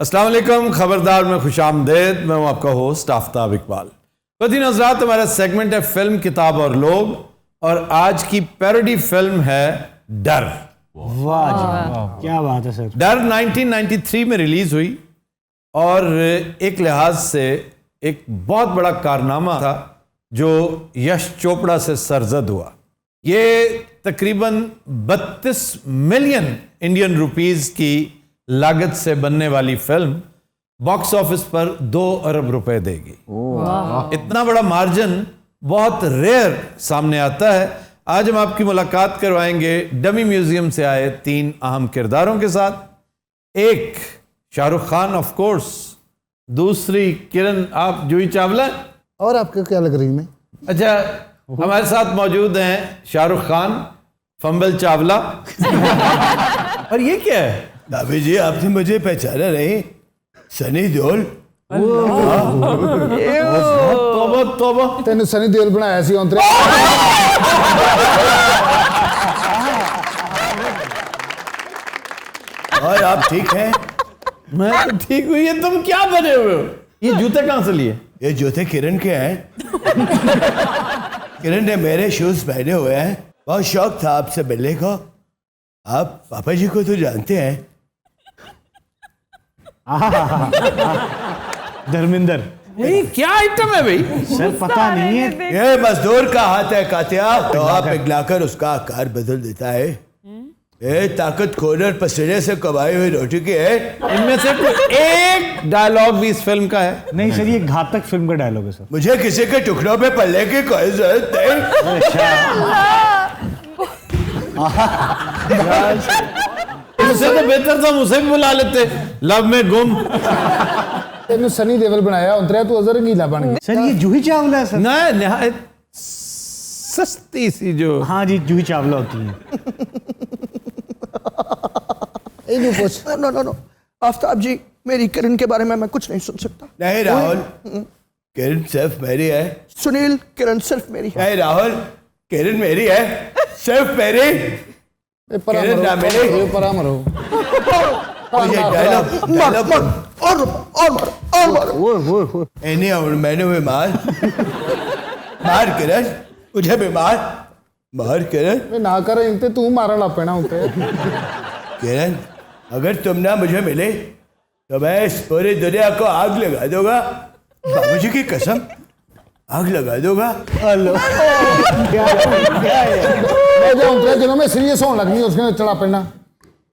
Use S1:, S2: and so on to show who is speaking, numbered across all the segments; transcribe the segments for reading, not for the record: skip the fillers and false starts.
S1: अस्सलाम वालेकुम, खबरदार में खुशामदेद। मैं हूं आपका होस्ट आफ्ताब इकबाल। ख़वातीन हज़रात, हमारा सेगमेंट है फिल्म, किताब और लोग, और आज की पैरोडी फिल्म है डर।
S2: वाह क्या बात है सर।
S1: डर 1993 में रिलीज हुई और एक लिहाज से एक बहुत बड़ा कारनामा था जो यश चोपड़ा से सरजद हुआ। ये तकरीबन 32 मिलियन इंडियन रुपीस की लागत से बनने वाली फिल्म बॉक्स ऑफिस पर 2 अरब रुपए देगी। इतना बड़ा मार्जिन बहुत रेयर सामने आता है। आज हम आपकी मुलाकात करवाएंगे डमी म्यूजियम से आए 3 अहम किरदारों के साथ। एक शाहरुख खान ऑफ कोर्स, दूसरी किरण, आप जूही चावला,
S3: और आपको क्या लग रही मैं?
S1: अच्छा, हमारे साथ मौजूद हैं शाहरुख खान, फंबल चावला और ये क्या है?
S4: दाबी जी, आपने मुझे पहचाना नहीं? सनी देओल।
S1: तौबा तौबा,
S3: तेन सनी देओल बनाया सी अंतरे।
S4: और आप ठीक हैं?
S1: मैं तो ठीक हुई है, तुम क्या बने हुए हो? ये जूते कहाँ से लिए?
S4: ये जूते किरण के हैं। किरण ने मेरे शूज पहने हुए हैं। बहुत शौक था आपसे मिलने को। आप पापा जी को तो जानते हैं।
S2: धर्मेंद्र,
S1: ये क्या आइटम है भाई?
S2: सर पता नहीं है।
S4: ये मजदूर का हाथ है कातिया, तो आप पिघलाकर उसका आकार बदल देता है। ये ताकत खोर पसीने से कमाई हुई रोटी की है।
S1: इनमें से कोई एक डायलॉग भी इस फिल्म का है?
S2: नहीं सर, ये घातक फिल्म का डायलॉग है सर।
S4: मुझे किसी के टुकड़ों पे पलने की कोई जरूरत नहीं।
S1: इससे तो बेहतर था मुझे भी बुला लेते। लव में गुम।
S3: तेन सनी देओल बनाया अंतरे, तू अजर गीला बन गया।
S2: सर ये जूही चावला है सर।
S1: ना निहायत सस्ती सी जो।
S2: हाँ जी, जूही चावला होती है।
S3: इन्हें पूछ।
S5: नो नो नो, आफ्ताब जी, मेरी किरण के बारे में मैं कुछ नहीं सुन सकता।
S4: नहीं राहुल, किरण सिर्फ मेरी है।
S5: सुनील, किरण सिर्फ मेरी है।
S4: नहीं राहुल, किरण मेरी है, सिर्फ मेरी। किरण ना मेरी।
S3: परामरो।
S4: ये डायलॉग
S5: और
S4: इन्हें मैंने भी मार किरण, मुझे भी मार किरण।
S3: ना कर इनते तू मारन लग पैना उनते।
S4: किरण, अगर तुम ना मुझे मिले तो मैं इस पूरी दुनिया को आग लगा दूंगा। बाबूजी की कसम, आग लगा दूंगा।
S3: मैं जो उतरे दिनों में सीरियस होने लगनी, उसने चढ़ा पैना।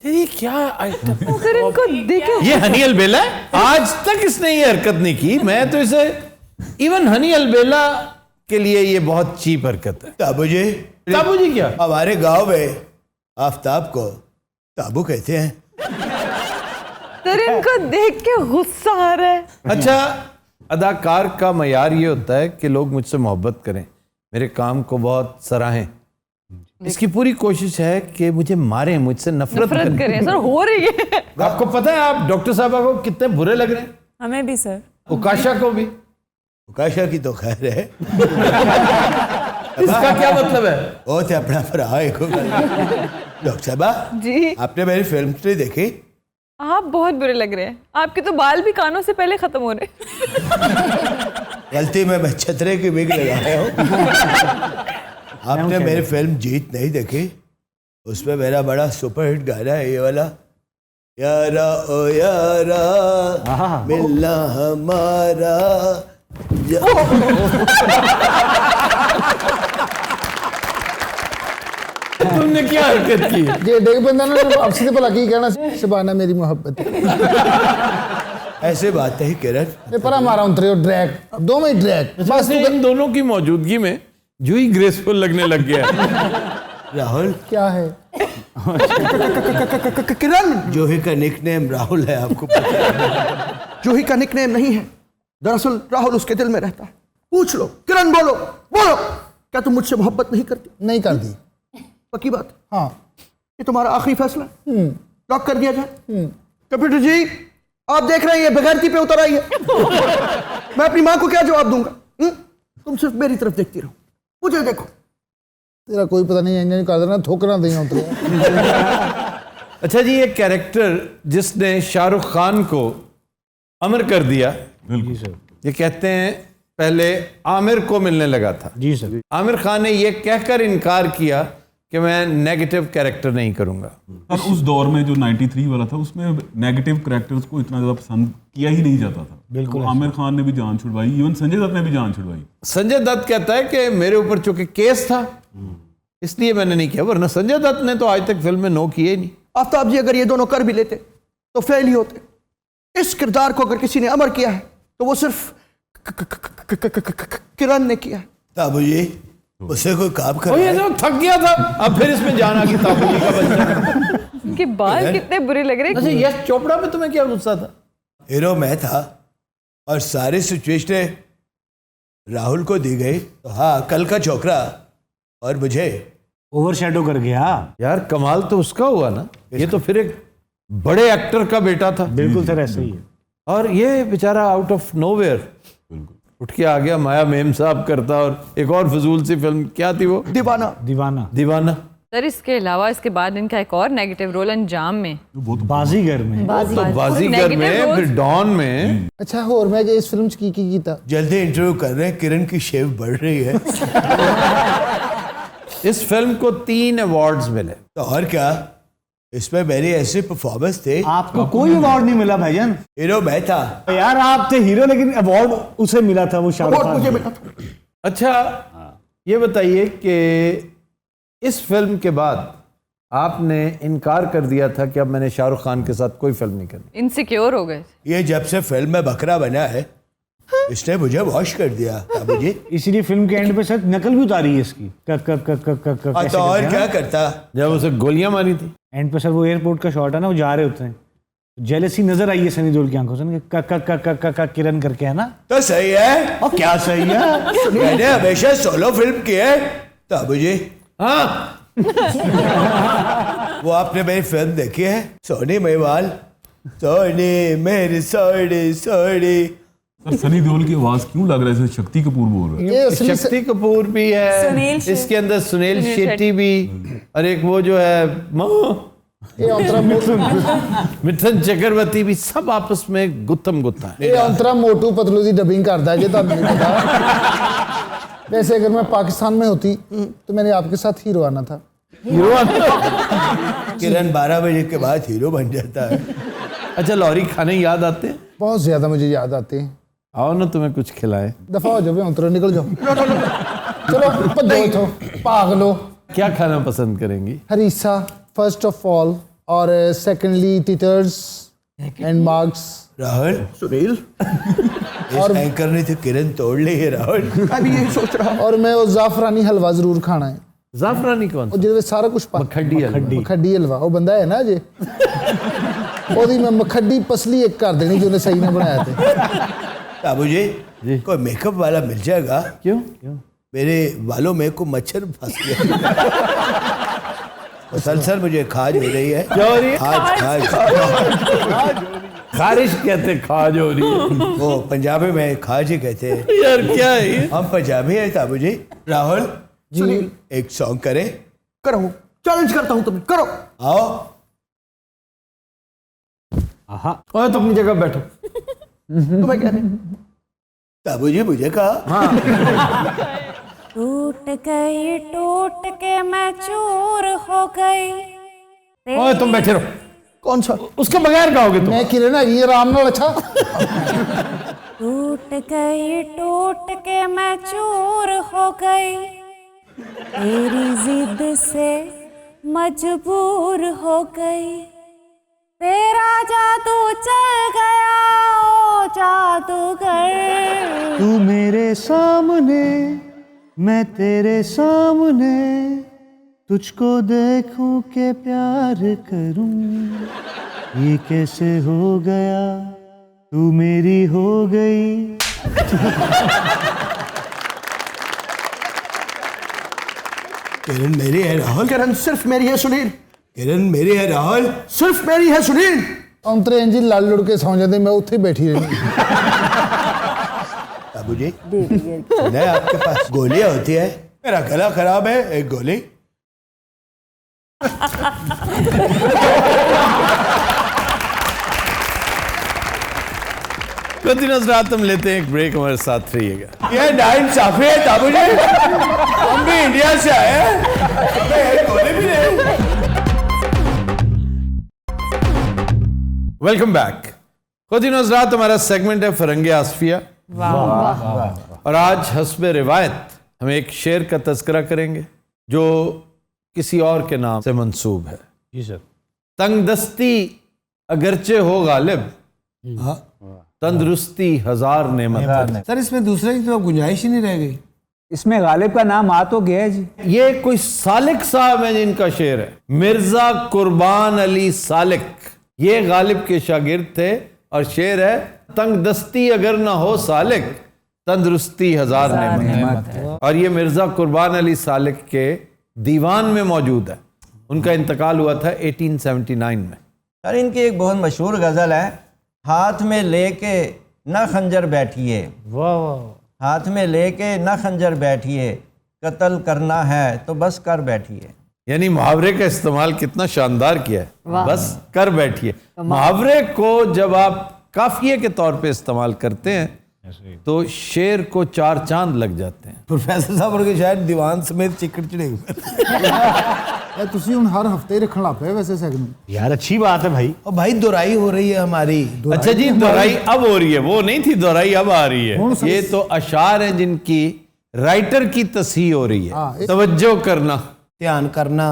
S1: ये क्या आइटम?
S6: अगर इनको देखे।
S1: ये हनी अलबेला है? आज तक इसने ये हरकत नहीं की। मैं तो इसे इवन हनी अलबेला के लिए ये बहुत चीप हरकत है।
S4: ताबूजी,
S1: ताबूजी क्या?
S4: हमारे गांव में आफ्ताब को ताबू कहते हैं।
S6: सर इनको देख के गुस्सा आ रहा है।
S1: अच्छा, अदाकार का मयार ये होता है कि लोग मुझसे मोहब्बत करें, मेरे काम को बहुत सराहें। इसकी पूरी कोशिश है कि मुझे मारें, मुझसे नफरत
S6: करें। सर हो रही है।
S1: आपको पता है आप डॉक्टर साहबा को कितने बुरे लग रहे हैं?
S6: हमें भी सर।
S1: उकाशा को भी।
S4: उकाशा की तो खैर है।
S1: इसका क्या मतलब है?
S4: वो थे अपना भरा है। डॉक्टर साहबा
S6: जी,
S4: आपने मेरी फिल्म नहीं देखी?
S6: आप बहुत बुरे लग रहे हैं। आपके तो बाल भी कानों से पहले खत्म हो रहे।
S4: गलती में मैं छतरे की बिग लगाया हूँ। आपने मेरी फिल्म जीत नहीं देखी? उसमें मेरा बड़ा सुपरहिट गाना है ये वाला, यारा ओ यारा मिलना हमारा।
S1: तुमने क्या हरकत की?
S3: जे देख बंदा ने आपसे तो भला की कहना, शबाना मेरी मोहब्बत।
S4: ऐसे बात है किरण।
S3: ये परा मारा उतरे ड्रैग, 2 में ड्रैग।
S1: बस इन दोनों की मौजूदगी में जूही ग्रेसफुल लगने लग गया।
S4: राहुल
S3: क्या है?
S5: किरण,
S4: जूही का निकनेम राहुल है, आपको पता है?
S5: जूही का निकनेम नहीं है, दरअसल राहुल उसके दिल में रहता है। पूछ लो। किरण बोलो बोलो, क्या तुम मुझसे मोहब्बत नहीं करती?
S3: नहीं कर दी।
S5: पक्की बात?
S3: हाँ।
S5: ये तुम्हारा आखिरी फैसला? लॉक कर दिया जाए? कंप्यूटर जी, आप देख रहे हैं ये बगैरती पे उतर आई है। मैं अपनी माँ को क्या जवाब दूंगा? तुम सिर्फ मेरी तरफ देखती रहो, मुझे देखो।
S3: तेरा कोई पता नहीं, इंजन कर देना, ठोकना देना उतरे।
S1: अच्छा जी, एक कैरेक्टर जिसने शाहरुख खान को अमर कर दिया।
S2: जी सर।
S1: ये कहते हैं पहले आमिर को मिलने लगा था।
S2: जी सर।
S1: आमिर खान ने ये कहकर इनकार किया कि मैं नेगेटिव कैरेक्टर नहीं करूंगा।
S7: और उस दौर में जो 93 वाला था उसमें नेगेटिव कैरेक्टर्स को इतना ज़्यादा पसंद किया ही नहीं जाता था।
S2: बिल्कुल
S7: तो आमिर खान ने भी जान छुड़वाई, इवन संजय दत्त ने भी जान छुड़वाई।
S1: संजय दत्त कहता है कि मेरे ऊपर चूंकि केस था इसलिए मैंने नहीं किया, वरना संजय दत्त ने तो आज तक फिल्म में नो किए ही नहीं।
S5: आफ्ताब जी अगर ये दोनों कर भी लेते तो फेल ही होते। इस किरदार को अगर किसी ने अमर किया है तो वो सिर्फ किरण ने किया है।
S4: ताबू जी उसे कोई काम कर
S1: और ये तो थक गया था, अब फिर इसमें जान आ गई ताबू जी का बच्चा।
S6: उनके बाल कितने बुरे लग रहे
S1: अच्छा,
S6: हैं।
S1: यश चोपड़ा में तुम्हें क्या गुस्सा था?
S4: हीरो मैं था और सारी सिचुएशनें राहुल को दी गई, तो हाँ कल का छोकरा और मुझे
S2: ओवरशैडो कर गया।
S1: यार कमाल तो उसका हुआ ना, ये तो फिर एक बड़े एक्टर का बेटा था
S2: बिल्कुल सर, ऐसे ही है।
S1: और ये बेचारा आउट ऑफ नोवेयर उठ के आ गया। माया मेम साहब करता, और एक और फजूल सी फिल्म क्या थी वो,
S5: दीवाना।
S2: दीवाना।
S1: दीवाना।
S6: सर इसके अलावा इसके बाद इनका एक और नेगेटिव रोल अंजाम में।
S2: बाजीगर में।
S1: तो बाजीगर में, फिर डॉन में।
S3: अच्छा होर मैं कि इस फिल्म च की कीता?
S4: जल्दी इंटरव्यू कर रहे हैं, किरण की शेव बढ़ रही है।
S1: इस फिल्म को 3 अवार्ड्स मिले।
S4: तो और क्या, इसमें मेरी ऐसी परफॉर्मेंस थी।
S2: आपको कोई अवार्ड नहीं मिला भाईजान।
S4: हीरो मैं था।
S2: यार आप थे हीरो, लेकिन अवार्ड उसे मिला था, वो शाहरुख
S5: और मुझे
S2: खान।
S5: मिला था।
S1: अच्छा ये बताइए कि इस फिल्म के बाद आपने इनकार कर दिया था कि अब मैंने शाहरुख खान के साथ कोई फिल्म नहीं करनी।
S6: इनसिक्योर हो गए।
S4: ये जब से फिल्म में बकरा बना है इसने मुझे वॉश कर दिया। ताबू जी
S2: इसीलिए फिल्म के एंड पे सर नकल भी उतारी है इसकी।
S4: तो और क्या करता?
S1: जब उसे गोलियां मारी थी।
S2: एंड पे सर वो एयरपोर्ट का शॉट है ना, वो जा रहे होते हैं, जेलसी नजर आई है सनी देओल की आंखों से ना, किरण करके, है ना।
S4: तो सही है।
S2: और क्या सही है।
S4: मैंने हमेशा सोलो फिल्म की है। ताबू जी
S1: हाँ
S4: वो आपने मेरी फिल्म देखी है, सोनी महिवाल? सोनी मेरी सोनी सोनी।
S7: सर सनी देओल की आवाज क्यों लग रहा है जैसे शक्ति कपूर बोल रहा है?
S3: ये असली
S1: शक्ति कपूर भी है, इसके अंदर सुनील शेट्टी भी, और एक वो जो है
S3: ये अंतरा
S1: मिथुन चक्रवर्ती भी, सब आपस में गुत्थम गुत्था है।
S3: ये अंतरा मोटू पतलू की डबिंग करता है, ये तो नहीं पता। वैसे अगर मैं पाकिस्तान में होती तो मैंने आपके साथ हीरो आना था।
S4: किरण 12 बजे के बाद हीरो बन जाता है।
S1: अच्छा लॉरी खाने याद आते हैं?
S3: बहुत ज्यादा मुझे याद आते हैं।
S1: आओ ना तुम्हें कुछ खिलाएं।
S3: दफा हो जाओ अंतरा, निकल जाओ। चलो भजो इथों, भाग लो।
S1: क्या खाना पसंद करेंगी?
S3: हरीसा फर्स्ट ऑफ ऑल, और सेकंडली टीटर्स एंड मार्क्स।
S4: राहुल
S5: सुनील
S4: और एंकर ने तो किरण तोड़ ली है। राहुल
S5: मैं भी यही सोच रहा हूँ।
S3: और मैं वो जाफरानी हलवा जरूर खाना है,
S1: जाफरानी कौन सा?
S3: और जिसमें सारा कुछ
S1: मखड्डी हलवा।
S3: मखड्डी हलवा। वो बंदा है ना जे ओदी मैं मखड्डी पसली एक कर देनी जो ने सही ने बनाया थे।
S4: ताबू जी कोई मेकअप वाला मिल जाएगा?
S1: क्यों?
S4: मेरे बालों में को मच्छर फंस गया। मुसलसल मुझे खाज हो रही है।
S1: क्या हो रही है?
S4: खाज
S1: खारिश कहते, खाज हो रही है।
S4: वो पंजाबी में खाज ही कहते हैं।
S1: यार क्या है ये?
S4: हम पंजाबी है ताबू जी। राहुल
S5: सुनील
S4: एक सॉन्ग करें?
S5: करो, चैलेंज करता हूँ, तुम्हें करो।
S4: आओ।
S1: और तुम अपनी जगह बैठो।
S5: तुम्हें क्या नहीं?
S4: ताबू जी मुझे कहा
S8: टूट के मैं चूर हो गई।
S1: और तुम बैठे रहो।
S5: कौन सा?
S1: उसके बगैर गाओगे तुम?
S3: मैं किरण है ये आराम नाल। अच्छा
S8: टूट के मैं चूर हो गई, तेरी जिद से मजबूर हो गई, तेरा जादू चल गया ओ जादूगर।
S2: तू मेरे सामने, मैं तेरे सामने, तुझको देखूं के प्यार करूं, ये कैसे हो गया, तू मेरी हो गई।
S4: किरण मेरी है राहुल।
S5: किरण सिर्फ मेरी है सुनील,
S4: किरण मेरी है राहुल।
S5: सिर्फ मेरी है सुनील।
S3: अंतरे इंजी लड़ लुड़ के सौ जाते, मैं उत्थे बैठी रही।
S4: बाबू जी नहीं आपके पास गोलियां होती है? मेरा गला खराब है, एक गोली।
S1: खुद रात हम लेते हैं एक ब्रेक, हमारे साथ रहिएगा।
S4: ये नाइंसाफी है ताबूजी, हम भी इंडिया से आए हैं, बोले भी नहीं।
S1: Welcome back. खुद रात हमारा सेगमेंट है फरंगे आसफिया। और आज हस्बे रिवायत हम एक शेर का तज़किरा करेंगे जो किसी और के नाम से मंसूब है।
S2: जी सर।
S1: तंगदस्ती अगरचे हो गालिब, तंदुरुस्ती हजार नेमत।
S4: सर इसमें दूसरे की तो गुंजाइश ही नहीं रह गई।
S9: इसमें गालिब का नाम आ तो गया है जी।
S1: ये कोई सालिक साहब है जिनका शेर है, मिर्जा कुर्बान अली सालिक। ये गालिब के शागिर्द थे और शेर है तंगदस्ती अगर ना हो सालिक, तंदुरुस्ती हजार नेमत। और ये मिर्जा कुर्बान अली सालिक के दीवान में मौजूद है। उनका इंतकाल हुआ था 1879 में।
S10: सर इनकी एक बहुत मशहूर गज़ल है, हाथ में लेके न खंजर बैठिए,
S2: वाह वाह।
S10: हाथ में लेके न खंजर बैठिए, कत्ल करना है तो बस कर बैठिए।
S1: यानी मुहावरे का इस्तेमाल कितना शानदार किया है, बस कर बैठिए। मुहावरे को जब आप काफिये के तौर पे इस्तेमाल करते हैं तो शेर को 4 चांद लग जाते हैं।
S4: प्रोफेसर साहब और के शायद दीवान समेत चिकट चढ़े हुए।
S3: तुसी हुन हर हफ्ते ही रखण लग पे वैसे सेगमेंट।
S2: यार अच्छी बात है भाई।
S4: और भाई दोहराई हो रही है हमारी।
S1: अच्छा जी, दोहराई अब हो रही है, वो नहीं थी दोहराई, अब आ रही है। ये तो अशार हैं जिनकी राइटर की तस्हीह हो रही है। तवज्जो करना,
S4: ध्यान करना,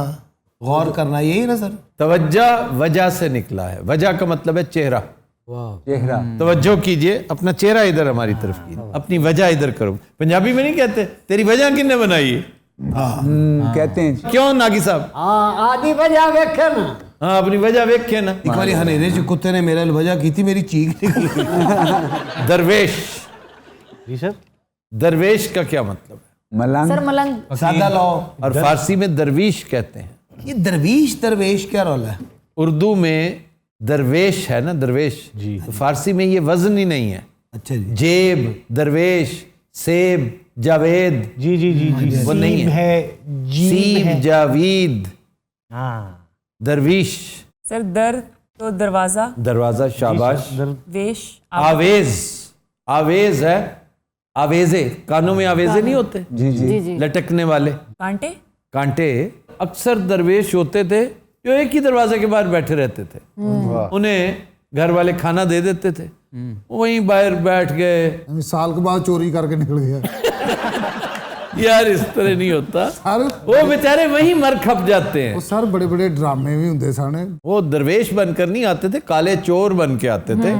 S4: गौर करना, यही ना सर।
S1: तवज्जा वजह से निकला है। वजह का मतलब है चेहरा।
S9: चेहरा।
S1: तवज्जो कीजिए, अपना चेहरा इधर हमारी तरफ कीजिए, अपनी वजह इधर करो। पंजाबी में नहीं कहते तेरी वजह किसने बनाई है?
S9: कहते हैं जी।
S1: क्यों नागी साहब?
S9: आदि वजह वेखे ना।
S1: हाँ, अपनी वजह वेखे ना।
S4: एक बारी हनेरे से कुत्ते ने मेरे वजह की थी, मेरी चीख निकली।
S1: दरवेश।
S2: जी सर।
S1: दरवेश का क्या मतलब है?
S9: मलंग।
S8: सर मलंग।
S4: सादा लो।
S1: और फारसी में दरवीश कहते हैं।
S4: ये दरवेश क्या रोल है?
S1: उर्दू में दरवेश है ना, दरवेश जी। तो फारसी में ये वजन ही नहीं है।
S4: अच्छा जी।
S1: जेब, दरवेश, सेब, जावेद,
S2: जी जी जी जी।
S1: वो नहीं है। सीब, जावीद, दरवीश।
S8: सर दर तो दरवाजा।
S1: दरवाजा, शाबाश।
S8: वेश।
S1: आवेज, आवेज है। आवेजे, कानों में आवेजे नहीं होते?
S9: जी जी।
S1: लटकने वाले
S8: कांटे।
S1: कांटे। अक्सर दरवेश होते थे जो एक ही दरवाजे के बाहर बैठे रहते थे। उन्हें घर वाले खाना दे देते थे, वहीं बाहर बैठ गए।
S3: साल के बाद चोरी करके निकल गया।
S1: यार इस तरह नहीं होता।
S3: सर
S1: वो बेचारे वहीं मर खप जाते हैं।
S3: वो सर बड़े बड़े ड्रामे भी होंगे सन।
S1: वो दरवेश बनकर नहीं आते थे, काले चोर बन के आते थे,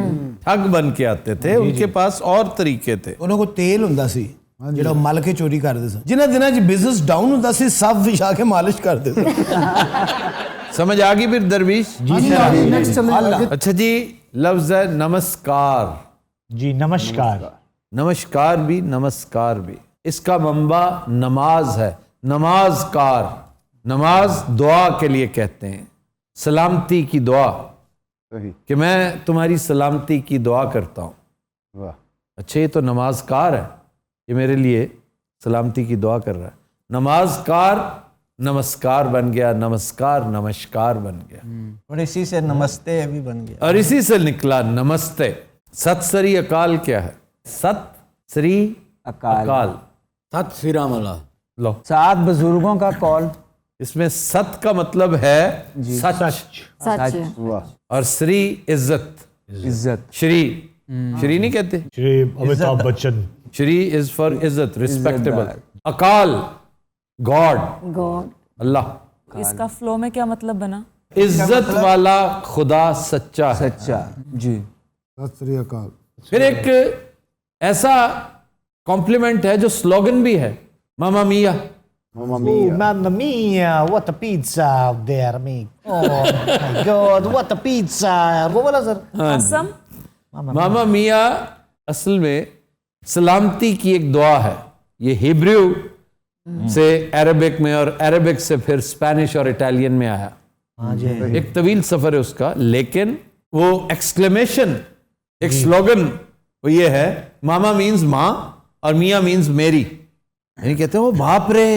S1: ठग बन के आते थे। उनके पास और तरीके थे।
S4: ਉਹਨਾਂ ਕੋ ਤੇਲ ਹੁੰਦਾ ਸੀ ਜਿਹੜਾ ਮਲ ਕੇ ਚੋਰੀ ਕਰਦੇ ਸਨ। ਜਿਨ੍ਹਾਂ ਦਿਨਾਂ 'ਚ ਬਿਜ਼ਨਸ ਡਾਊਨ ਹੁੰਦਾ ਸੀ, ਸਭ ਵਿਛਾ ਕੇ ਮਾਲਿਸ਼ ਕਰਦੇ ਸਨ।
S1: समझ आ गई फिर दरवेश?
S3: नेक्स्ट चलिए।
S1: अच्छा जी, लफ्ज है नमस्कार।
S2: जी नमस्कार।
S1: नमस्कार भी, नमस्कार भी। इसका मंबा नमाज है। नमाजकार, नमाज दुआ के लिए कहते हैं, सलामती की दुआ, कि मैं तुम्हारी सलामती की दुआ करता हूँ। अच्छा, ये तो नमाजकार है, ये मेरे लिए सलामती की दुआ कर रहा है। नमाजकार नमस्कार बन गया, नमस्कार नमस्कार बन गया,
S10: और इसी से नमस्ते भी बन गया।
S1: और इसी से निकला नमस्ते। सत श्री अकाल क्या है? सत श्री अकाल।
S4: सत श्री राम
S1: लो,
S9: 7 बुजुर्गों का कॉल।
S1: इसमें सत का मतलब है सच,
S8: सच।
S1: और श्री इज्जत,
S9: इज्जत।
S1: श्री, श्री नहीं कहते?
S2: श्री अमिताभ बच्चन।
S1: श्री इज फॉर इज्जत, रिस्पेक्टेबल। अकाल, गॉड,
S8: गॉड।
S1: अल्लाह।
S8: इसका फ्लो में क्या मतलब बना?
S1: इज्जत वाला खुदा सच्चा है।
S9: सच्चा जी।
S3: सत श्री अकाल।
S1: फिर एक ऐसा कॉम्प्लीमेंट है जो स्लोगन भी है, मामा मिया।
S2: Mamma mia, what a pizza out there, amigo. Oh my God, what a pizza. वो वाला सर।
S8: असम।
S1: मामा मिया असल में सलामती की एक दुआ है। ये हिब्रू से अरबिक में, और अरबिक से फिर स्पेनिश और इटालियन में आया। एक तवील सफर है उसका, लेकिन वो एक्सक्लेमेशन, एक स्लोगन वो ये है, मामा मीन्स माँ और मियाँ मीन्स मेरी। यानी कहते हैं वो बाप रे,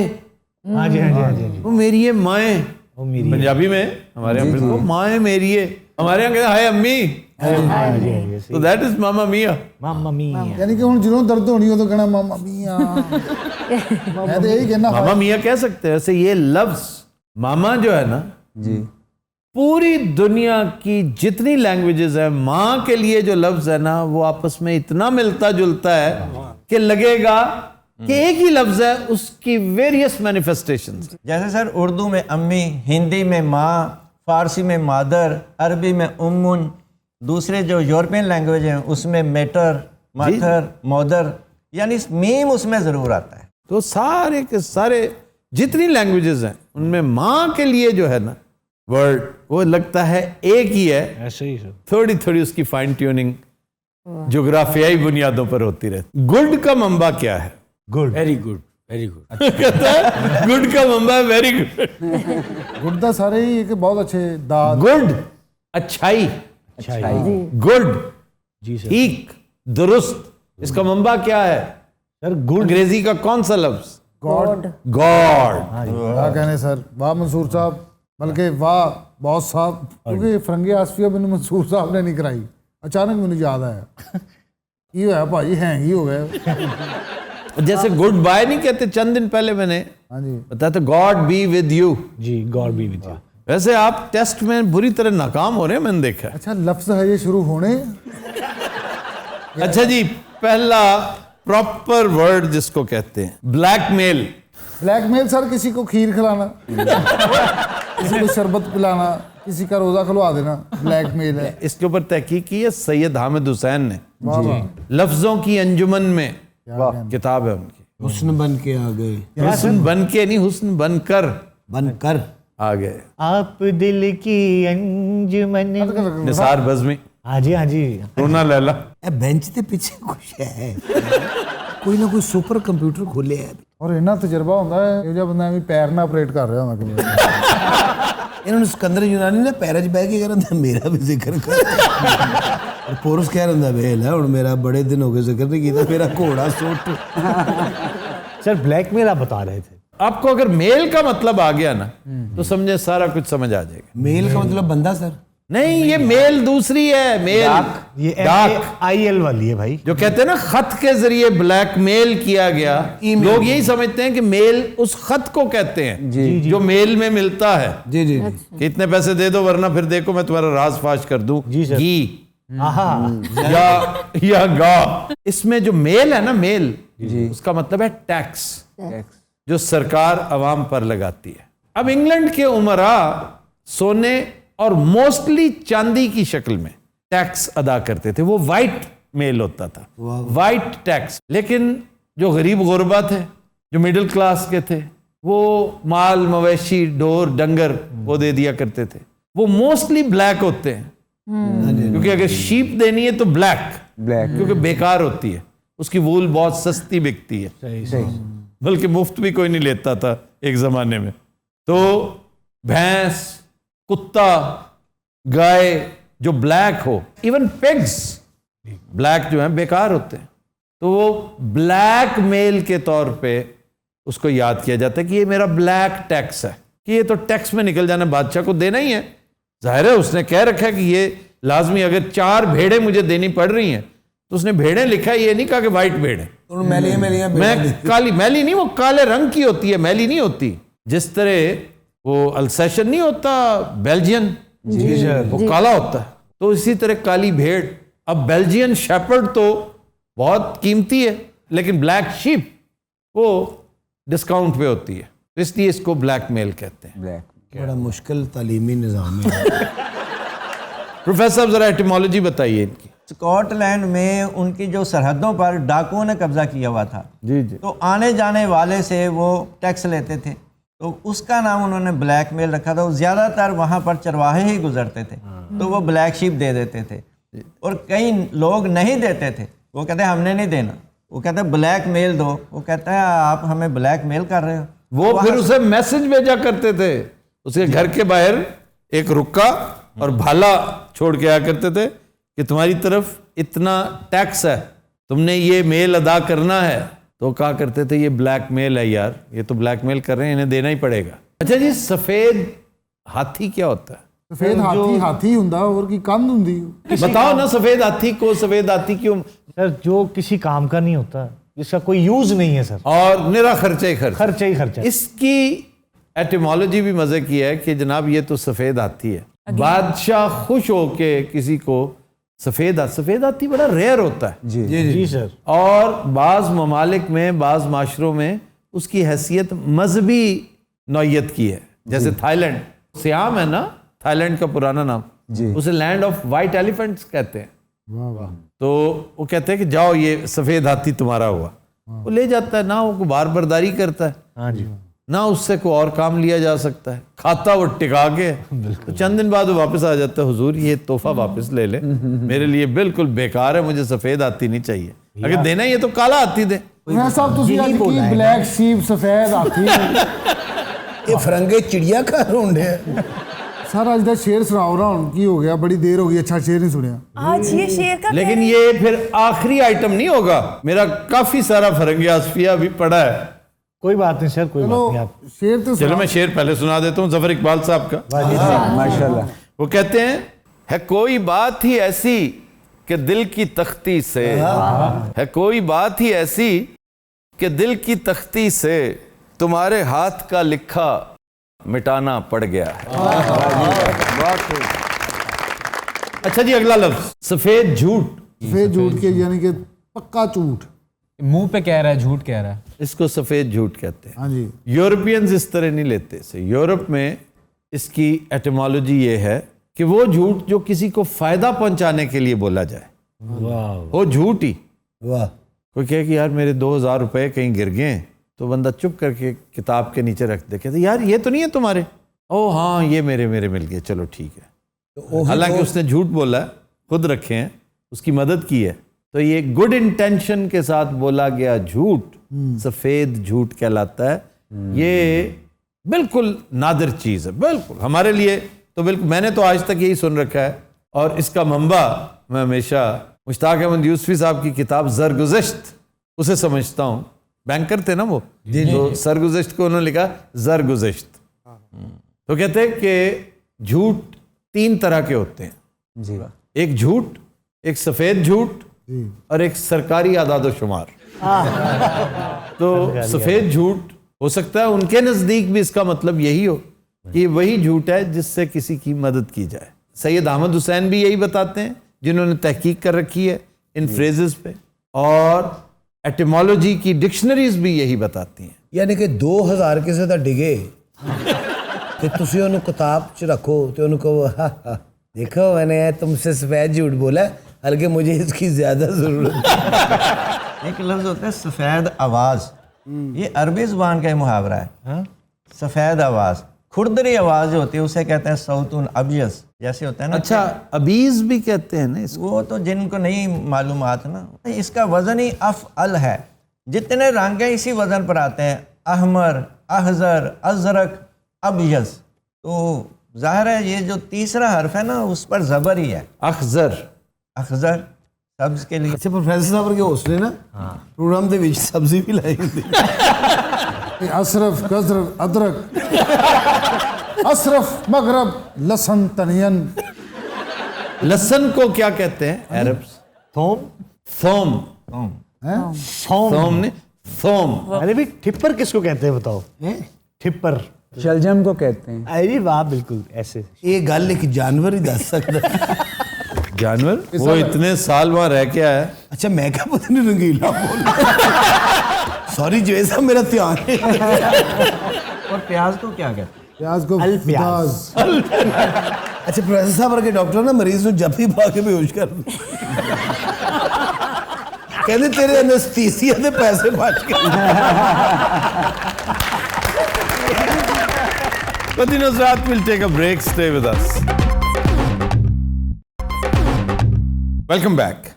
S2: हाँ जी हाँ जी हाँ जी।
S1: वो मेरी है माएँ। पंजाबी में हमारे यहाँ बिल्कुल माएँ मेरी है। हमारे यहाँ कहते हैं हाय अम्मी, तो दैट इज मामा मिया।
S2: मामा मिया।
S3: यानी कि हुण ਜਦੋਂ दर्द होनी उदों कहना मामा मिया। मैं तो यही कहना
S1: मामा मिया कह सकते हैं। वैसे ये लफ्ज मामा जो है ना
S9: जी
S1: पूरी दुनिया की जितनी लैंग्वेजेस है, माँ के लिए जो लफ्ज है ना वो आपस में इतना मिलता जुलता है कि लगेगा कि एक ही लफ्ज है, उसकी वेरियस मैनिफेस्टेशंस।
S10: जैसे सर उर्दू में अम्मी, हिंदी में माँ, फारसी में मादर, अरबी में उम्मुन, दूसरे जो यूरोपियन लैंग्वेज हैं उसमें मेटर, मदर, मदर, यानी मीम उसमें ज़रूर आता है।
S1: तो सारे के सारे जितनी लैंग्वेजेस हैं उनमें माँ के लिए जो है ना वर्ड वो लगता है एक ही है।
S2: ऐसे ही सर।
S1: थोड़ी थोड़ी उसकी फाइन ट्यूनिंग जोग्राफियाई बुनियादों पर होती रहती। गुड का मंबा क्या है?
S2: Good.
S4: Very good, very good.
S1: कहता है गुड का मंबा है वेरी गुड।
S3: गुड दा सारे ही एक बहुत अच्छे दाद
S1: गुड अच्छाई, गुड
S2: जी सर।
S1: ठीक, दुरुस्त। इसका मंबा क्या है?
S2: Sir good.
S1: अंग्रेजी का कौन सा लफ्ज?
S3: गॉड।
S1: गॉड।
S3: क्या कहने सर, वाह मंसूर साहब, बल्कि वाह बॉस साहब, क्योंकि फरंगी आसफिया मैंने मंसूर साहब ने नहीं कराई, अचानक मैंने याद आया ये है भाई हैंग ही हो गए।
S1: जैसे गुड बाय नहीं कहते, चंद दिन पहले मैंने
S3: हाँ जी
S1: बताया तो गॉड बी विद यू।
S2: जी गॉड बी विद यू।
S1: वैसे आप टेस्ट में बुरी तरह नाकाम हो रहे हैं, मैंने देखा है।
S3: अच्छा लफ्ज है ये शुरू होने।
S1: अच्छा जी, पहला प्रॉपर वर्ड जिसको कहते हैं ब्लैकमेल।
S3: ब्लैकमेल सर, किसी को खीर खिलाना, किसी को शरबत पिलाना, किसी का रोजा खुलवा देना, ब्लैकमेल है।
S1: इसके ऊपर तहकीक की है सैयद हामिद हुसैन ने,
S3: वाह वाह।
S1: लफ्जों की अंजुमन में किताब है उनकी।
S4: हुस्न बन के आ गए,
S1: हुस्न बन के नहीं, हुस्न बनकर
S4: बनकर
S1: आ गए।
S2: आप दिल की अंजुमन।
S1: निसार बज़मी।
S2: हाँ जी हाँ जी।
S1: रोना लैला।
S4: ए बेंच के पीछे कुछ है, कोई ना कोई सुपर कंप्यूटर खोले है।
S3: और इन्ना तजर्बा होता है ये जो बंदा भी पैर ना ऑपरेट कर रहा होता कभी।
S4: इन्होंने सिकंदर यूनानी ने पैर च बह के कहना मेरा भी जिक्र कर। पोरस कह रहा वेल है हुण मेरा बड़े दिन हो गए जिक्र नहीं किया, मेरा घोड़ा सुट।
S2: सर ब्लैकमेल आप बता रहे थे।
S1: आपको अगर मेल का मतलब आ गया ना तो समझे सारा कुछ समझ आ जाएगा।
S4: मेल का मतलब बंदा सर
S1: नहीं, ये मेल दूसरी है। मेल
S2: ये
S1: डाक
S2: IL वाली है भाई।
S1: जो कहते हैं ना खत के जरिए ब्लैकमेल किया गया, लोग यही समझते हैं कि मेल उस खत को कहते हैं जो मेल में मिलता है।
S4: जी जी जी।
S1: कि इतने पैसे दे दो वरना फिर देखो मैं तुम्हारा राज फाश कर दूं।
S2: जी सर।
S1: घी
S2: आहा।
S1: या गा। इसमें जो मेल है ना, मेल उसका मतलब है टैक्स जो सरकार अवाम पर लगाती है। अब इंग्लैंड के उमरा सोने और मोस्टली चांदी की शक्ल में टैक्स अदा करते थे। वो वाइट मेल होता था, वाइट टैक्स। लेकिन जो गरीब गुरबा थे, जो मिडिल क्लास के थे, वो माल मवेशी डोर डंगर वो दे दिया करते थे। वो मोस्टली ब्लैक होते हैं, क्योंकि अगर शीप देनी है तो ब्लैक, क्योंकि बेकार होती है, उसकी वूल बहुत सस्ती बिकती है।
S2: सही।
S1: बल्कि मुफ्त भी कोई नहीं लेता था एक जमाने में। तो भैंस, कुत्ता, गाय जो ब्लैक हो, इवन पिग्स ब्लैक जो हैं बेकार होते हैं। तो वो ब्लैक मेल के तौर पे उसको याद किया जाता है कि ये मेरा ब्लैक टैक्स है, कि ये तो टैक्स में निकल जाना, बादशाह को देना ही है। जाहिर है उसने कह रखा है कि ये लाजमी, अगर 4 भेड़ें मुझे देनी पड़ रही हैं तो उसने भेड़ें लिखा है, ये नहीं कहा कि वाइट भेड़ें। मैं काली, मैली नहीं, वो काले रंग की होती है, मैली नहीं होती। जिस तरह वो अल्सेशन नहीं होता बेल्जियन, वो काला होता है, तो इसी तरह काली भेड़। अब बेल्जियन शेपर्ड तो बहुत कीमती है, लेकिन ब्लैक शीप वो डिस्काउंट पे होती है, इसलिए इसको ब्लैक मेल कहते हैं।
S4: बड़ा मुश्किल तालीमी निज़ाम है।
S1: प्रोफेसर साहब जरा एटिमोलॉजी बताइए इनकी।
S10: स्कॉटलैंड में उनकी जो सरहदों पर डाकुओं ने कब्जा किया हुआ था,
S1: जी जी,
S10: तो आने जाने वाले से वो टैक्स लेते थे, तो उसका नाम उन्होंने ब्लैक मेल रखा था। ज़्यादातर वहाँ पर चरवाहे ही गुजरते थे, तो वो ब्लैक शीप दे देते थे। और कई लोग नहीं देते थे, वो कहते हैं हमने नहीं देना, वो कहते हैं ब्लैक मेल दो, वो कहता है आप हमें ब्लैक मेल कर रहे हो।
S1: वो फिर उसे मैसेज भेजा करते थे, उसके घर के बाहर एक रुक्का और भाला छोड़ के आया करते थे कि तुम्हारी तरफ इतना टैक्स है, तुमने ये मेल अदा करना है। तो कहा करते थे ये ब्लैकमेल है यार, ये तो ब्लैकमेल कर रहे हैं, इन्हें देना ही पड़ेगा। अच्छा जी, सफेद हाथी क्या होता है?
S3: सफेद हाथी हाथी हुंदा और की कंध हुंदी।
S1: बताओ ना, सफेद हाथी को सफेद हाथी क्यों?
S2: सर जो किसी काम का नहीं होता, जिसका कोई यूज नहीं है सर,
S1: और निरा खर्चा ही खर्चा।
S2: खर्चा ही खर्चा।
S1: इसकी एटिमोलॉजी भी मजे की है कि जनाब ये तो सफेद हाथी है। बादशाह खुश होके किसी को सफेद हाथी बड़ा रेयर होता है।
S2: जी सर।
S1: और बाज ममालिक में, बाज माशरों में उसकी हैसियत मजहबी नौयत की है। जैसे थाईलैंड, सियाम है ना थाईलैंड का पुराना नाम, उसे लैंड ऑफ वाइट एलिफेंट्स कहते हैं। तो वो कहते हैं कि जाओ ये सफेद हाथी तुम्हारा हुआ। वो ले जाता है ना, वो बार बर्दारी करता है।
S2: हाँ जी।
S1: ना उससे कोई और काम लिया जा सकता है, खाता वो टिका के। तो चंद दिन बाद वो वापस आ जाता है, हुजूर ये तोहफा वापस ले ले, मेरे लिए बिल्कुल बेकार है, मुझे सफेद हाथी नहीं चाहिए, अगर देना ही है तो काला हाथी दे।
S3: मैं साहब तुसी आज की ब्लैक शीप सफेद हाथी
S4: ये फरंगे चिड़िया का रोंड है।
S3: सर आज दा शेर सुनाओ ना, की हो गया, बड़ी देर हो गई, अच्छा शेर नहीं सुनिया
S8: आज ये शेर का
S1: लेकिन ये फिर आखिरी आइटम नहीं होगा, मेरा काफी सारा फरंगी आसफिया भी पड़ा है।
S2: कोई बात नहीं सर, कोई बात नहीं। आप
S3: शेर तो
S1: चलो मैं शेर पहले सुना देता हूँ जफर इकबाल साहब का।
S9: माशाल्लाह।
S1: वो कहते हैं, है कोई बात ही ऐसी कि दिल की तख्ती से, है कोई बात ही ऐसी कि दिल की तख्ती से तुम्हारे हाथ का लिखा मिटाना पड़ गया है। अच्छा जी, अगला लफ्ज सफेद झूठ।
S3: सफेद झूठ के यानी कि पक्का झूठ,
S9: मुंह पे कह रहा है, झूठ कह रहा है।
S1: इसको सफेद झूठ कहते हैं।
S3: हाँ जी।
S1: यूरोपियंस इस तरह नहीं लेते इसे। यूरोप में इसकी एटिमोलॉजी ये है कि वो झूठ जो किसी को फायदा पहुंचाने के लिए बोला जाए, वो झूठ ही।
S4: वाह।
S1: कोई कहे कि यार मेरे 2000 रुपए कहीं गिर गए, तो बंदा चुप करके किताब के नीचे रख दे, कहते यार ये तो नहीं है तुम्हारे, ओ हाँ ये मेरे मिल गए, चलो ठीक है।
S4: तो
S1: हालांकि उसने झूठ बोला है, खुद रखे हैं, उसकी मदद की है। तो ये गुड इंटेंशन के साथ बोला गया झूठ सफेद झूठ कहलाता है। ये बिल्कुल नादिर चीज़ है, बिल्कुल हमारे लिए तो बिल्कुल। मैंने तो आज तक यही सुन रखा है, और इसका मंबा मैं हमेशा मुश्ताक अहमद यूसुफी साहब की किताब ज़रगुज़श्त उसे समझता हूँ। बैंकर थे ना वो, तो सरगुज़श्त को उन्होंने लिखा ज़रगुज़श्त। तो कहते हैं कि झूठ 3 तरह के होते हैं
S9: जी।
S1: एक झूठ, एक सफ़ेद झूठ और एक सरकारी आदाद व शुमार। तो सफ़ेद झूठ हो सकता है उनके नज़दीक भी इसका मतलब यही हो कि वही झूठ है जिससे किसी की मदद की जाए। सैयद अहमद हुसैन भी यही बताते हैं, जिन्होंने तहकीक कर रखी है इन फ्रेजेस पे, और एटिमोलॉजी की डिक्शनरीज भी यही बताती हैं।
S4: यानी कि 2000 ਕਿਸੇ ਦਾ ਡਿਗੇ ਤੇ ਤੁਸੀਂ ਉਹਨੂੰ किताब च रखो तो ਉਹਨੂੰ ਕਹੋ देखो मैंने तुमसे सफेद झूठ बोला हल्के मुझे इसकी ज्यादा जरूरत है।
S10: एक लफ्ज़ होता है सफ़ेद आवाज़, ये अरबी ज़ुबान का ही मुहावरा है। सफ़ेद आवाज़, खुरदरी आवाज़ जो होती है उसे कहते हैं सौतुन अबियस, जैसे होता है ना।
S1: अच्छा, अबीज भी कहते हैं ना इसको।
S10: वो तो जिनको नहीं मालूमात ना, इसका वज़न ही अफ़अल है। जितने रंग हैं इसी वज़न पर आते हैं, अहमर, अहज़र, अज़रक, अबियस। तो ज़ाहिर है ये जो तीसरा हर्फ है ना उस पर ज़बर ही है।
S1: अखज़र,
S10: अखज़र सब्ज़ के लिए।
S4: अच्छा प्रोफेसर साहब के हौसले ना प्रोग्राम ਦੇ ਵਿੱਚ सब्जी भी लाई ਹੁੰਦੀ।
S3: असरफ गजरफ अदरक असरफ मगरब लसन तनियन।
S1: लसन को क्या कहते हैं अरब्स?
S2: थोम।
S1: थोम। थोम नहीं, थोम।
S2: अरे भी ठिप्पर किसको कहते हैं बताओ? ठिप्पर
S9: शलजम को कहते हैं।
S2: अरे वाह, बिल्कुल ऐसे।
S4: ये गल एक जानवर ही दस सकता।
S1: जानवर? वो इतने साल वहां रह के आया।
S4: अच्छा मैं क्या पता नहीं रंगीला बोल। सॉरी जो साहब मेरा ध्यान है।
S10: और प्याज को क्या कहते हैं?
S3: प्याज को
S2: प्याज।
S4: अच्छा प्रोफेसर साहब के डॉक्टर ना मरीज को जब भी पा के बेहोश कर कहते तेरे एनेस्थीसिया के पैसे बच गए।
S1: But Nusrat will take a break. Stay with us. Welcome back.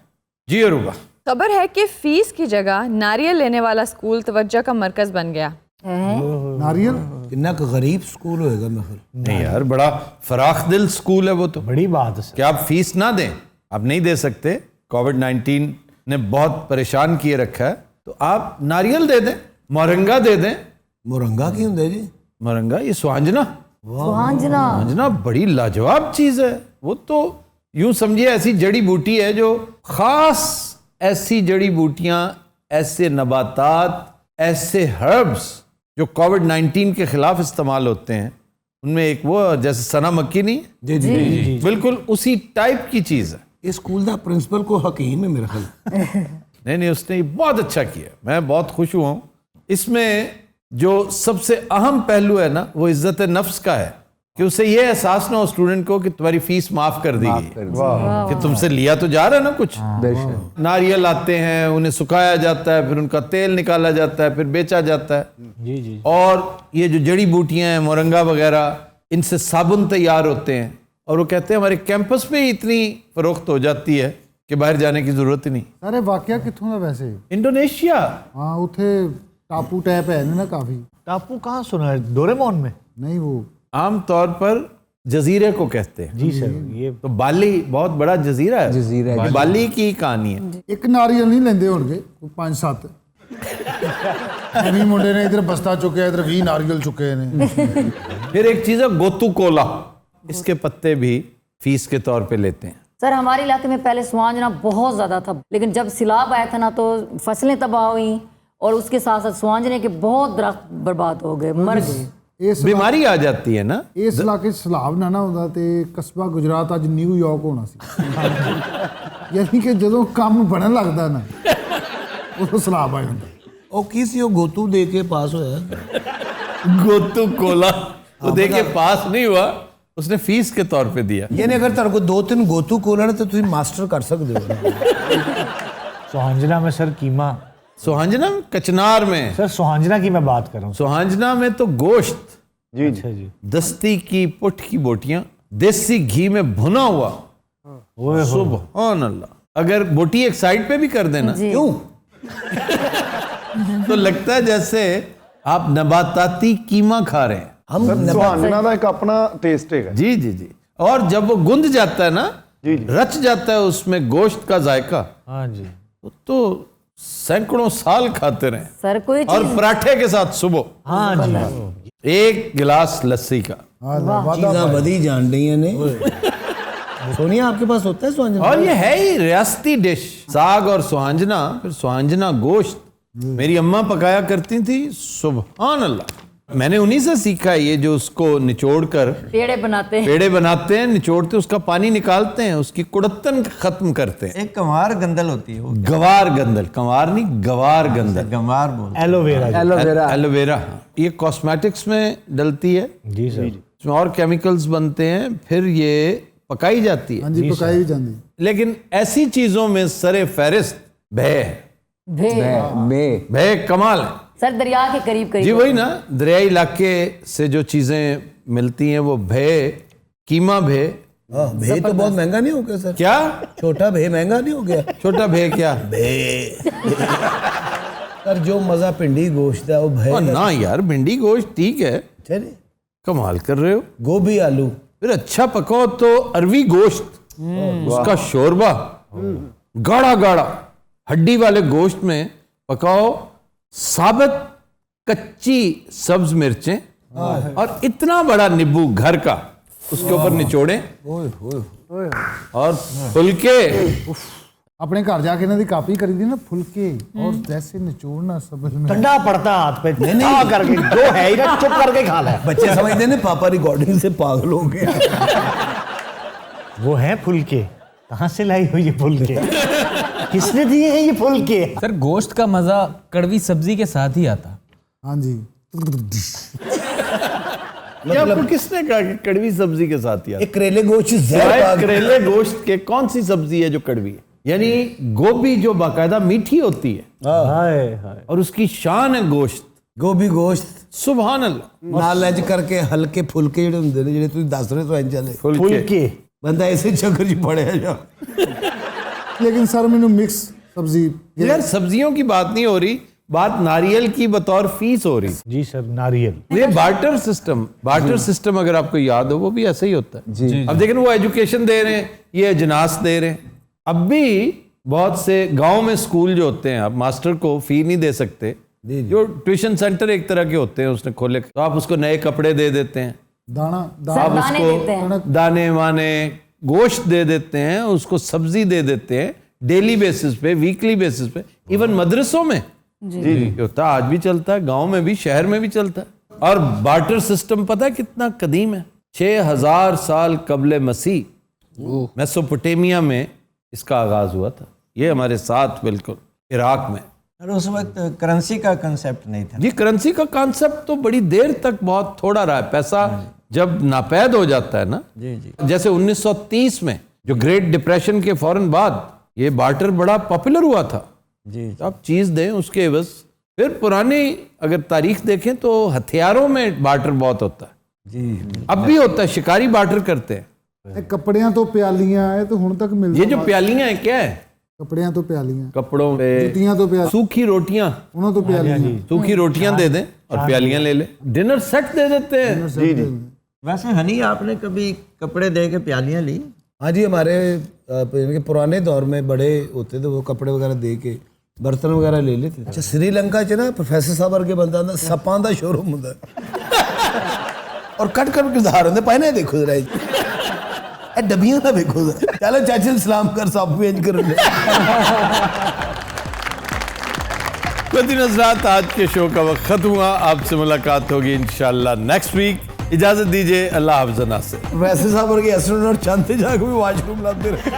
S1: जी अरूबा।
S6: खबर है कि फीस की जगह नारियल लेने वाला स्कूल तवज्जो का मरकज बन गया।
S3: नारियल
S4: कितना गरीब स्कूल होएगा मैं फिर।
S1: नहीं यार, बड़ा फराख दिल स्कूल है वो तो।
S2: बड़ी बात है।
S1: कि आप फीस ना दें, आप नहीं दे सकते, कोविड-19 ने बहुत परेशान किए रखा है, तो आप नारियल दे दें, मोरंगा दे दें।
S4: मोरंगा क्यों दे जी?
S1: मोरंगा ये स्वांजना,
S8: सुहांजना
S1: सुहांजना बड़ी लाजवाब चीज है। वो तो यूं समझिए ऐसी जड़ी बूटी है जो खास, ऐसी जड़ी बूटियां, ऐसे नबातात, ऐसे हर्ब्स जो कोविड-19 के खिलाफ इस्तेमाल होते हैं, उनमें एक वो जैसे सना मक्की नहीं,
S4: जी जी जी जी
S1: बिल्कुल उसी टाइप की चीज है।
S4: इस स्कूल का प्रिंसिपल को हकीम है मेरा ख्याल।
S1: नहीं, उसने ये बहुत अच्छा किया, मैं बहुत खुश हुआ हूँ। इसमें जो सबसे अहम पहलू है ना, वो इज्जत नफ्स का है कि उसे ये एहसास ना हो स्टूडेंट को कि तुम्हारी फीस माफ कर दी गई, कि तुमसे लिया तो जा रहा है ना कुछ। नारियल आते हैं, उन्हें सुखाया जाता है, फिर उनका तेल निकाला जाता है, फिर बेचा जाता है।
S2: जी जी।
S1: और ये जो जड़ी बूटियां हैं, मोरंगा वगैरह, इनसे साबुन तैयार होते हैं। और वो कहते हैं हमारे कैंपस में ही इतनी फरोख्त हो जाती है कि बाहर जाने की जरूरत ही नहीं।
S3: अरे वाकया कितों का वैसे?
S1: इंडोनेशिया।
S3: हाँ, उथे टापू टाइप है ना काफी।
S2: टापू कहाँ सुना है? डोरेमोन में?
S3: नहीं, वो
S1: आम तौर पर जजीरे को कहते हैं।
S2: जी सर। ये
S1: तो बाली बहुत बड़ा जजीरा है।
S9: जजीरा है।
S1: बाली की कहानी है।
S3: एक नारियल नहीं लेंदे होंगे 5-7 अभी मुंडे ने इधर बस्ता चुके, इधर 20 नारियल चुके ने।
S1: फिर एक चीज है गोतू कोला, इसके पत्ते भी फीस के तौर पे लेते हैं।
S8: सर हमारे इलाके में पहले सुहांजना बहुत ज़्यादा था, लेकिन जब सैलाब आया था ना तो फसलें तबाह हुई और उसके साथ साथ सुहांजने के बहुत दरख्त बर्बाद हो गए, मर गए।
S1: बीमारी आ जाती है ना।
S3: इस इलाके सैलाब ना ਹੁੰਦਾ ਤੇ ਕਸਬਾ ਗੁਜਰਾਤ ਅੱਜ ਨਿਊਯਾਰਕ ਹੋਣਾ ਸੀ। ਯਾਨੀ ਕਿ ਜਦੋਂ ਕੰਮ ਬਣਨ ਲੱਗਦਾ ਨਾ ਉਦੋਂ ਸੈਲਾਬ ਆ ਜਾਂਦਾ।
S4: ਉਹ ਕੀ ਸੀ ਉਹ ਗੋਤੂ ਦੇ ਕੇ ਪਾਸ ਹੋਇਆ?
S1: गोतू कोला वो दे के पास नहीं हुआ, उसने फीस के तौर पे दिया।
S4: यानी अगर तेरे को 2-3 गोतू कोला तो तुम मास्टर कर सकते हो।
S2: सुहांजना में सर कीमा।
S1: सुहांजना कचनार में?
S2: सर सुहांजना की मैं बात कर रहा हूँ।
S1: सुहांजना में तो गोश्त,
S2: जी अच्छा जी,
S1: दस्ती की पुट की बोटियां देसी घी में भुना हुआ, सुभान अल्लाह। अगर बोटी एक साइड पे भी कर देना, क्यों तो लगता है जैसे आप नबाताती कीमा खा रहे हैं।
S5: हम सुहांजना का एक अपना टेस्ट है।
S1: जी जी जी। और जब वो गुंद जाता है ना, रच जाता है उसमें गोश्त का जायका।
S2: हाँ जी।
S1: तो सैकड़ों साल खाते रहे
S8: सर कोई
S1: और पराठे के साथ सुबह।
S2: हाँ जी।
S1: एक गिलास लस्सी का।
S4: चीज़ां बड़ी जान रही हैं ने। सोनिया आपके पास होता है सुहांजना?
S1: और ये है ही रियासती डिश, साग और सुहांजना। फिर सुहांजना गोश्त मेरी अम्मा पकाया करती थी, सुभान अल्लाह। मैंने उन्हीं से सीखा है ये, जो उसको निचोड़कर
S8: पेड़े बनाते हैं।
S1: पेड़े बनाते हैं, निचोड़ते उसका पानी निकालते हैं, उसकी कुड़त्तन खत्म करते हैं।
S10: एक गंवार गंदल होती है वो।
S1: गवार गंदल, कंवार नहीं, गवार गंदल।
S10: गंवार बोल।
S2: एलोवेरा।
S9: एलोवेरा।
S1: एलोवेरा ये कॉस्मेटिक्स में डलती है।
S2: जी सर।
S1: इसमें और केमिकल्स बनते हैं, फिर ये पकाई जाती है।
S3: हाँ जी, पकाई भी जाती।
S1: लेकिन ऐसी चीजों में सरे फहरिस्त भय है। भय कमाल है
S8: सर, दरिया के करीब करीब।
S1: जी वही ना, दरियाई इलाके से जो चीजें मिलती हैं वो भय, कीमा भय।
S4: भे तो बहुत महंगा नहीं हो गया सर?
S1: क्या
S4: छोटा भे महंगा नहीं हो गया?
S1: छोटा भय क्या?
S4: सर जो मजा भिंडी गोश्त है वो भे
S1: ना यार, भिंडी गोश्त ठीक है,
S4: चले
S1: कमाल कर रहे हो।
S4: गोभी आलू
S1: फिर अच्छा पकाओ तो अरवी गोश्त, उसका शोरबा गाढ़ा गाढ़ा हड्डी वाले गोश्त में पकाओ, साबित कच्ची सब्ज मिर्चें और इतना बड़ा नींबू घर का उसके ऊपर निचोड़े और फुलके।
S3: अपने घर जाके इन्हों की कापी करी थी ना, फुलके और जैसे निचोड़ना सब्ज में
S2: ठंडा पड़ता हाथ पे। नहीं करके जो है ही ना, चुप करके खा ले।
S4: बच्चे समझते हैं पापा रिकॉर्डिंग से पागल हो गए।
S2: वो है फुलके। कहाँ से लाई हुई ये फुलके? किसने दिए हैं ये फुलके?
S9: सर गोश्त का मजा कड़वी सब्जी के साथ ही आता।
S3: हाँ जी।
S1: आपको किसने कहा कि कड़वी सब्जी के साथ ही आता?
S4: एक करेले गोश्त
S1: करेले गोश्त के कौन सी सब्जी है जो कड़वी है? यानी गोभी जो बाकायदा मीठी होती है,
S2: हाय हाय,
S1: और उसकी शान है गोश्त।
S4: गोभी गोश्त
S1: सुभान अल्लाह।
S4: नाल इंज करके हल्के फुलके ਜਿਹੜੇ ਹੁੰਦੇ ਨੇ, ਜਿਹੜੇ ਤੁਸੀਂ ਦੱਸ ਰਹੇ ਹੋ ਇੰਜ ਚੱਲੇ
S2: फुलके।
S4: ਬੰਦਾ ਐਸੇ ਚੱਕਰ 'ਚ ਪੜਿਆ ਜਾ।
S3: लेकिन सर मैंने मिक्स सब्जी।
S1: यार सब्जियों की बात नहीं हो रही, बात नारियल की बतौर फीस हो रही।
S2: जी सर, नारियल।
S1: ये बार्टर सिस्टम अगर आपको याद हो, वो भी ऐसे ही होता है।
S9: जी।
S1: अब देखें, वो एजुकेशन दे रहे हैं, ये अजनास दे रहे हैं। अब भी बहुत से गांव में स्कूल जो होते हैं, आप मास्टर को फी नहीं दे सकते, जो ट्यूशन सेंटर एक तरह के होते हैं उसने खोले, तो आप उसको नए कपड़े दे देते हैं,
S3: दाना
S1: आप
S8: दाने देते हैं।
S1: उसको दाने वाने गोश्त दे देते हैं, उसको सब्जी दे देते हैं डेली बेसिस पे, वीकली बेसिस पे, इवन मदरसों में जी होता, आज भी चलता है, गांव में भी, शहर में भी चलता है। और बार्टर सिस्टम पता है कितना कदीम है? 6000 साल कबले मसीह मेसोपोटामिया में इसका आगाज हुआ था। ये हमारे साथ बिल्कुल इराक में।
S10: और उस वक्त करेंसी का कंसेप्ट नहीं था।
S1: जी, करेंसी का कॉन्सेप्ट तो बड़ी देर तक बहुत थोड़ा रहा है। पैसा जब नापैद हो जाता है ना,
S10: जी जी,
S1: जैसे 1930 में जो ग्रेट डिप्रेशन के फौरन बाद ये बार्टर बड़ा पॉपुलर हुआ था।
S10: जी
S1: आप चीज दें उसके बस। फिर पुरानी अगर तारीख देखें तो हथियारों में बार्टर बहुत होता है
S10: जी,
S1: अब भी होता है, शिकारी बार्टर करते हैं।
S3: ਇਹ ਕੱਪੜਿਆਂ ਤੋਂ ਪਿਆਲੀਆਂ ਇਹ ਤਾਂ ਹੁਣ ਤੱਕ ਮਿਲਦਾ।
S1: ये जो प्यालियां हैं क्या है?
S3: ਕੱਪੜਿਆਂ ਤੋਂ ਪਿਆਲੀਆਂ,
S1: कपड़ों पे
S3: ਜੁੱਤੀਆਂ ਤੋਂ ਪਿਆਲੀਆਂ,
S1: सूखी रोटियां,
S3: ਉਹਨਾਂ ਤੋਂ ਪਿਆਲੀਆਂ।
S1: सूखी रोटियां दे दें और प्यालियां ले लें। डिनर सेट दे देते हैं।
S3: जी जी।
S10: वैसे हनी आपने कभी कपड़े दे के प्यालियाँ ली?
S4: हाँ जी, हमारे पुराने दौर में बड़े होते थे, वो कपड़े वगैरह दे के बर्तन वगैरह ले लेते थे। अच्छा, श्रीलंका च ना प्रोफेसर साहब वर्गे बंदा ना सपां दा शोरूम हुंदा और कट कट किरदार होंदे। पाए ना देखो जरा ए डबियां ना देखो जरा। चलो चाचे ने सलाम कर, साहब भी इंज कर ले।
S1: खुद नजरात, आज के शो का वक्त खत्म हुआ। आपसे मुलाकात होगी इंशाल्लाह नेक्स्ट वीक। इजाजत दीजिए, अल्लाह हाफ़िज़।
S4: वैसे साहब वर्गे एस्ट्रोनॉट चांदे जाके भी वॉशरूम लाते रहे।